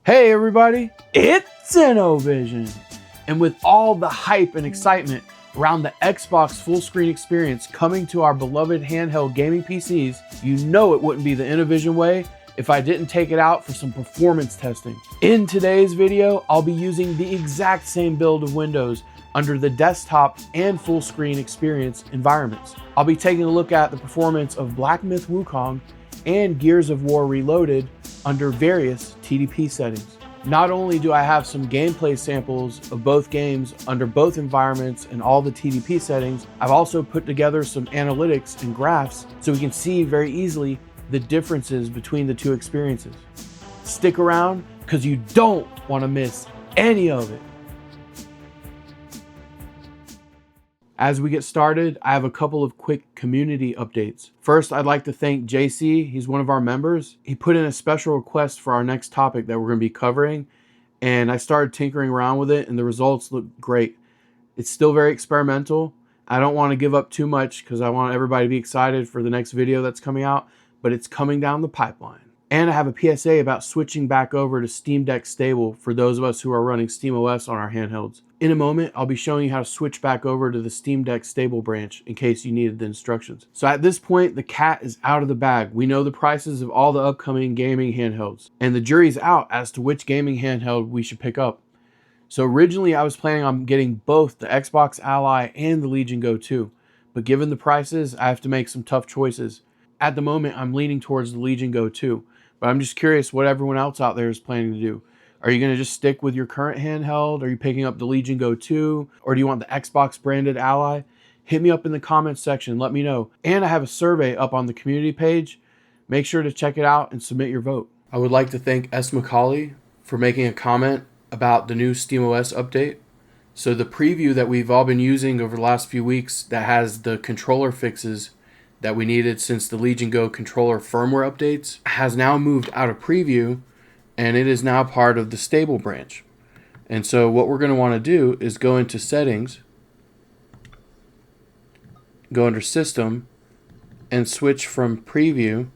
Hey everybody, it's Innovision! And with all the hype and excitement around the Xbox full screen experience coming to our beloved handheld gaming PCs, you know it wouldn't be the Innovision way if I didn't take it out for some performance testing. In today's video, I'll be using the exact same build of Windows under the desktop and full screen experience environments. I'll be taking a look at the performance of Black Myth Wukong and Gears of War Reloaded under various TDP settings. Not only do I have some gameplay samples of both games under both environments and all the TDP settings, I've also put together some analytics and graphs so we can see very easily the differences between the two experiences. Stick around because you don't want to miss any of it. As we get started, I have a couple of quick community updates. First, I'd like to thank JC. He's one of our members. He put in a special request for our next topic that we're going to be covering, and I started tinkering around with it, and the results look great. It's still very experimental. I don't want to give up too much because I want everybody to be excited for the next video that's coming out, but it's coming down the pipeline. And I have a PSA about switching back over to Steam Deck Stable for those of us who are running SteamOS on our handhelds. In a moment, I'll be showing you how to switch back over to the Steam Deck Stable branch in case you needed the instructions. So at this point, the cat is out of the bag. We know the prices of all the upcoming gaming handhelds, and the jury's out as to which gaming handheld we should pick up. So originally, I was planning on getting both the Xbox Ally and the Legion Go 2, but given the prices, I have to make some tough choices. At the moment, I'm leaning towards the Legion Go 2. But I'm just curious what everyone else out there is planning to do. Are you going to just stick with your current handheld? Are you picking up the Legion Go 2? Or do you want the Xbox branded Ally? Hit me up in the comments section. Let me know. And I have a survey up on the community page. Make sure to check it out and submit your vote. I would like to thank S. McCauley for making a comment about the new SteamOS update. So the preview that we've all been using over the last few weeks that has the controller fixes that we needed since the Legion Go controller firmware updates has now moved out of preview, and it is now part of the stable branch. And so what we're going to want to do is go into settings, go under system, and switch from preview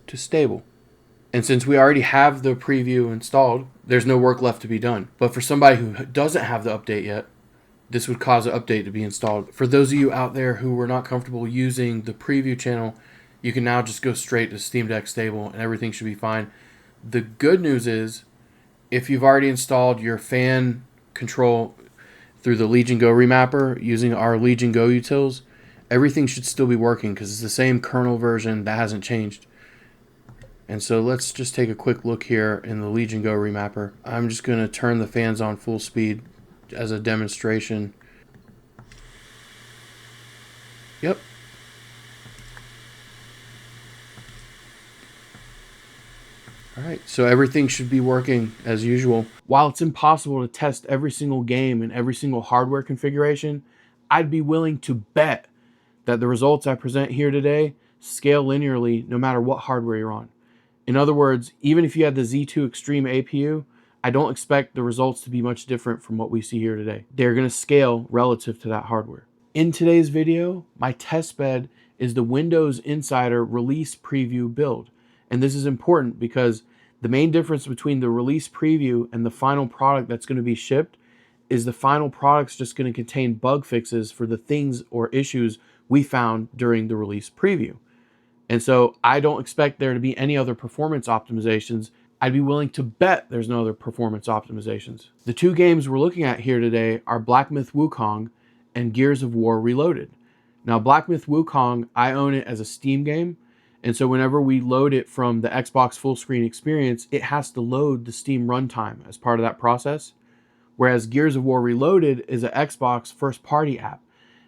to stable. And since we already have the preview installed, there's no work left to be done. But for somebody who doesn't have the update yet, this would cause an update to be installed. For those of you out there who were not comfortable using the preview channel, you can now just go straight to Steam Deck Stable and everything should be fine. The good news is, if you've already installed your fan control through the Legion Go remapper using our Legion Go utils, everything should still be working because it's the same kernel version that hasn't changed. And so let's just take a quick look here in the Legion Go remapper. I'm just going to turn the fans on full speed as a demonstration. Yep. Alright, so everything should be working as usual. While it's impossible to test every single game and every single hardware configuration, I'd be willing to bet that the results I present here today scale linearly no matter what hardware you're on. In other words, even if you had the Z2 Extreme APU, I don't expect the results to be much different from what we see here today. They're going to scale relative to that hardware. In today's video, my test bed is the Windows Insider release preview build. And this is important because the main difference between the release preview and the final product that's going to be shipped is the final product's just going to contain bug fixes for the things or issues we found during the release preview. And so I don't expect there to be any other performance optimizations. I'd be willing to bet there's no other performance optimizations. The two games we're looking at here today are Black Myth Wukong and Gears of War Reloaded. Now, Black Myth Wukong, I own it as a Steam game, and so whenever we load it from the Xbox full screen experience, it has to load the Steam runtime as part of that process, whereas Gears of War Reloaded is an Xbox first-party app.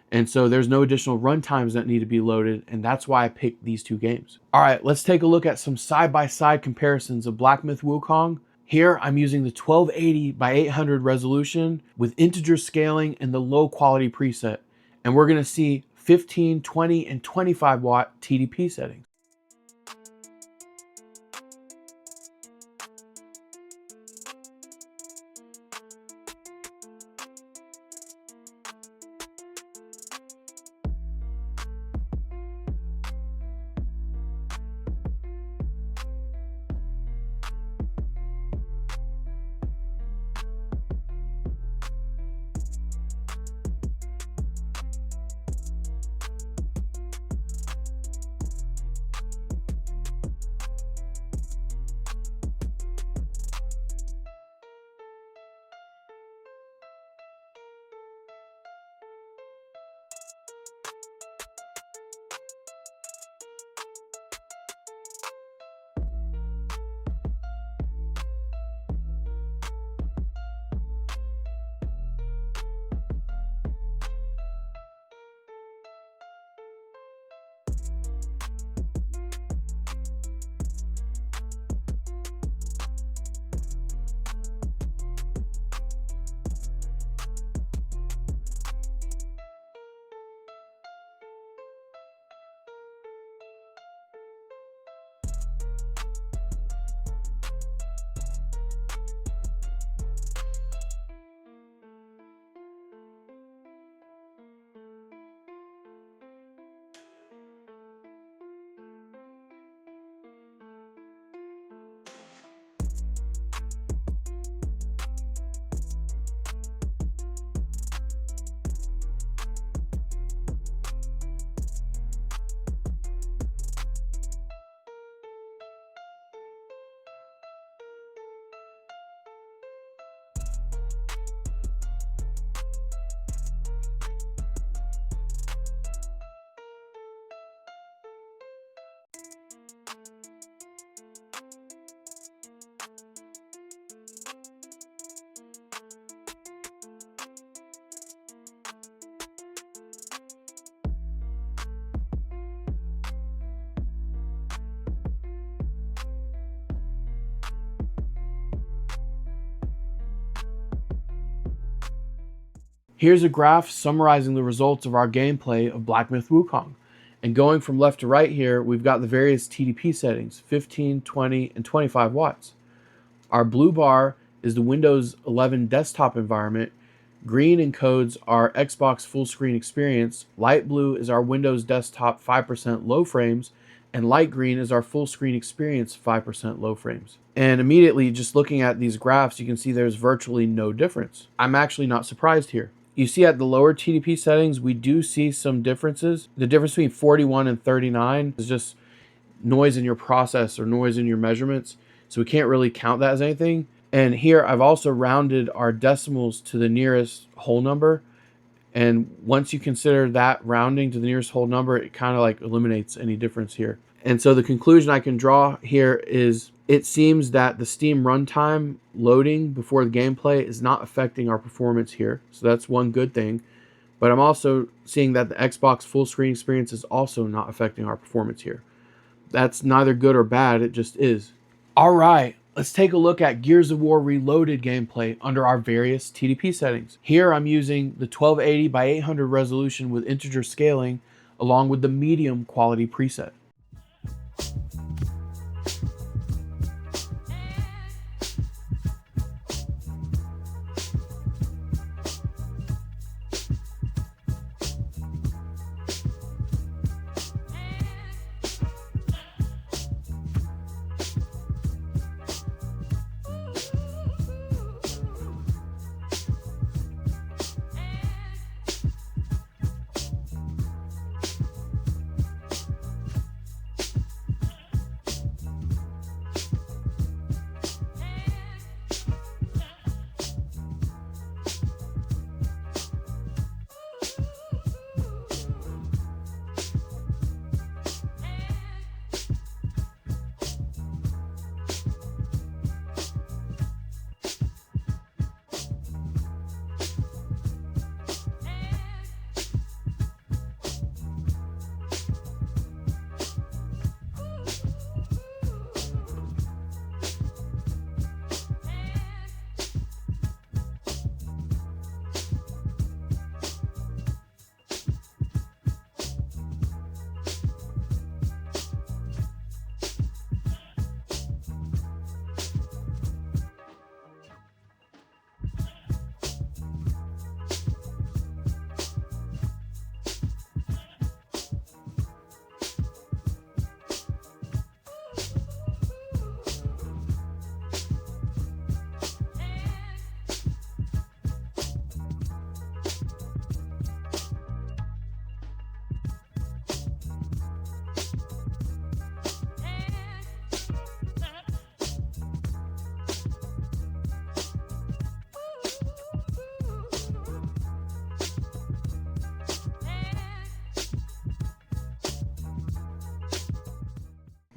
And so there's no additional runtimes that need to be loaded, and that's why I picked these two games. All right, let's take a look at some side-by-side comparisons of Black Myth Wukong. Here, I'm using the 1280 by 800 resolution with integer scaling and the low-quality preset. And we're going to see 15, 20, and 25 watt TDP settings. Here's a graph summarizing the results of our gameplay of Black Myth Wukong. And going from left to right here, we've got the various TDP settings, 15, 20, and 25 watts. Our blue bar is the Windows 11 desktop environment. Green encodes our Xbox full screen experience. Light blue is our Windows desktop 5% low frames. And light green is our full screen experience 5% low frames. And immediately, just looking at these graphs, you can see there's virtually no difference. I'm actually not surprised here. You see at the lower TDP settings, we do see some differences. The difference between 41 and 39 is just noise in your process or noise in your measurements. So we can't really count that as anything. And here I've also rounded our decimals to the nearest whole number. And once you consider that rounding to the nearest whole number, it kind of like eliminates any difference here. And so the conclusion I can draw here is it seems that the Steam runtime loading before the gameplay is not affecting our performance here. So that's one good thing. But I'm also seeing that the Xbox full screen experience is also not affecting our performance here. That's neither good or bad, it just is. All right, let's take a look at Gears of War Reloaded gameplay under our various TDP settings. Here I'm using the 1280 by 800 resolution with integer scaling along with the medium quality preset.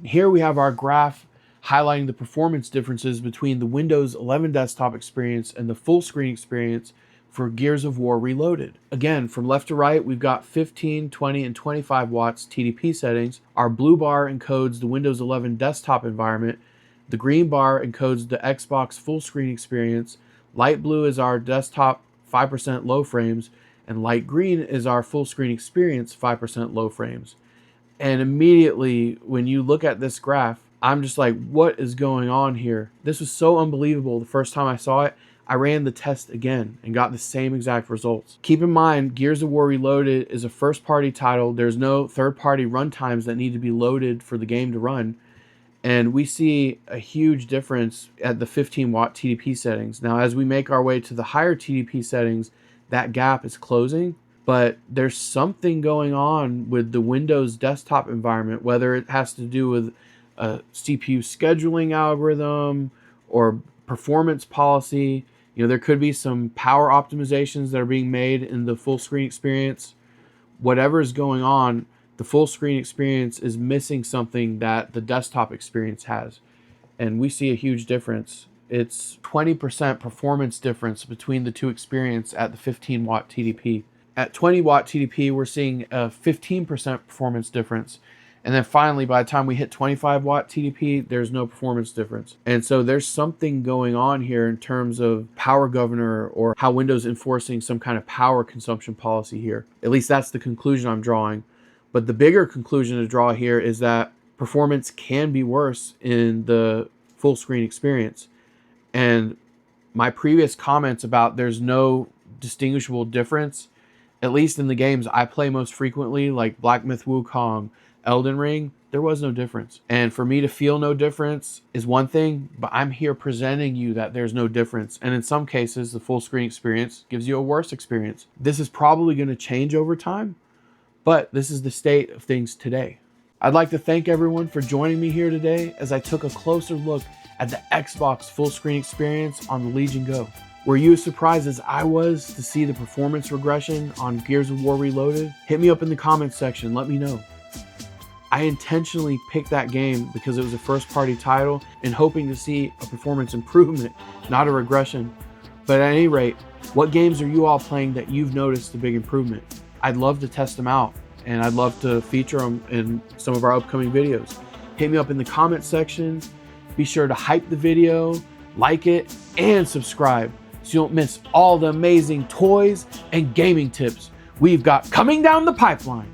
Here we have our graph highlighting the performance differences between the Windows 11 desktop experience and the full screen experience for Gears of War Reloaded. Again, from left to right, we've got 15, 20, and 25 watts TDP settings. Our blue bar encodes the Windows 11 desktop environment. The green bar encodes the Xbox full screen experience. Light blue is our desktop 5% low frames, and light green is our full screen experience 5% low frames. And immediately when you look at this graph, I'm just like, what is going on here? This was so unbelievable. The first time I saw it, I ran the test again and got the same exact results. Keep in mind, Gears of War Reloaded is a first-party title. There's no third-party runtimes that need to be loaded for the game to run. And we see a huge difference at the 15 watt TDP settings. Now, as we make our way to the higher TDP settings, that gap is closing. But there's something going on with the Windows desktop environment, whether it has to do with a CPU scheduling algorithm or performance policy. You know, there could be some power optimizations that are being made in the full screen experience. Whatever is going on, the full screen experience is missing something that the desktop experience has. And we see a huge difference. It's 20% performance difference between the two experiences at the 15 watt TDP. At 20 watt TDP, we're seeing a 15% performance difference. And then finally, by the time we hit 25 watt TDP, there's no performance difference. And so there's something going on here in terms of power governor or how Windows enforcing some kind of power consumption policy here. At least that's the conclusion I'm drawing. But the bigger conclusion to draw here is that performance can be worse in the full screen experience. And my previous comments about there's no distinguishable difference, at least in the games I play most frequently, like Black Myth Wukong, Elden Ring, there was no difference. And for me to feel no difference is one thing, but I'm here presenting you that there's no difference. And in some cases, the full screen experience gives you a worse experience. This is probably going to change over time, but this is the state of things today. I'd like to thank everyone for joining me here today as I took a closer look at the Xbox full screen experience on the Legion Go. Were you as surprised as I was to see the performance regression on Gears of War Reloaded? Hit me up in the comments section, let me know. I intentionally picked that game because it was a first-party title and hoping to see a performance improvement, not a regression. But at any rate, what games are you all playing that you've noticed a big improvement? I'd love to test them out, and I'd love to feature them in some of our upcoming videos. Hit me up in the comment section. Be sure to hype the video, like it, and subscribe so you don't miss all the amazing toys and gaming tips we've got coming down the pipeline.